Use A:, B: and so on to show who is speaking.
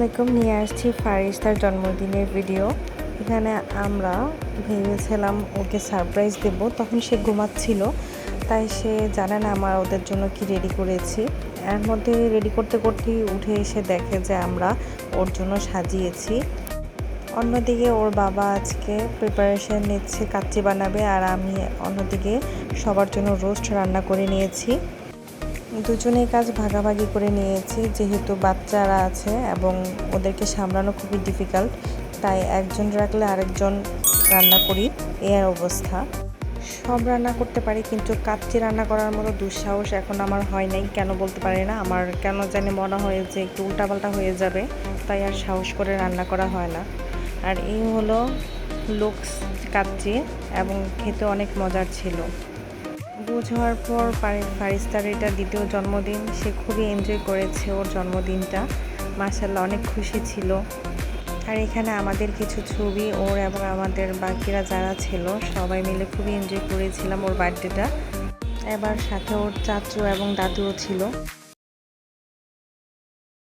A: আলাইকুম, নিয়ে আসছি ফারিস্তার জন্মদিনের ভিডিও। এখানে আমরা ভেবেছিলাম ওকে সারপ্রাইজ দেব, তখন সে ঘুমাচ্ছিল, তাই সে জানে না আমরা ওদের জন্য কি রেডি করেছি। এর মধ্যে রেডি করতে করতেই উঠে এসে দেখে যে আমরা ওর জন্য সাজিয়েছি। অন্যদিকে ওর বাবা আজকে প্রিপারেশন নিচ্ছে, কাচ্চি বানাবে, আর আমি অন্যদিকে সবার জন্য রোস্ট রান্না করে নিয়েছি। দুজনেই কাজ ভাগাভাগি করে নিয়েছি, যেহেতু বাচ্চারা আছে এবং ওদেরকে সামলানো খুবই ডিফিকাল্ট, তাই একজন রাখলে আরেকজন রান্না করি, এর অবস্থা। সব রান্না করতে পারি, কিন্তু কাচ্চি রান্না করার মতো দুঃসাহস এখন আমার হয় নাই। কেন বলতে পারি না, আমার কেন জানি মনে হয় যে একটু উল্টাপাল্টা হয়ে যাবে, তাই আর সাহস করে রান্না করা হয় না। আর এই হলো লুকস কাচ্চি, এবং খেতে অনেক মজার ছিল। বুঝ হওয়ার পর ফারিস্তার এটা দ্বিতীয় জন্মদিন, সে খুবই এনজয় করেছে ওর জন্মদিনটা, মাশাআল্লাহ অনেক খুশি ছিল। আর এখানে আমাদের কিছু ছবি ওর এবং আমাদের বাকিরা যারা ছিল সবাই মিলে খুবই এনজয় করেছিলাম ওর বার্থডেটা। এবার সাথে ওর চাচু এবং দাদুও ছিল।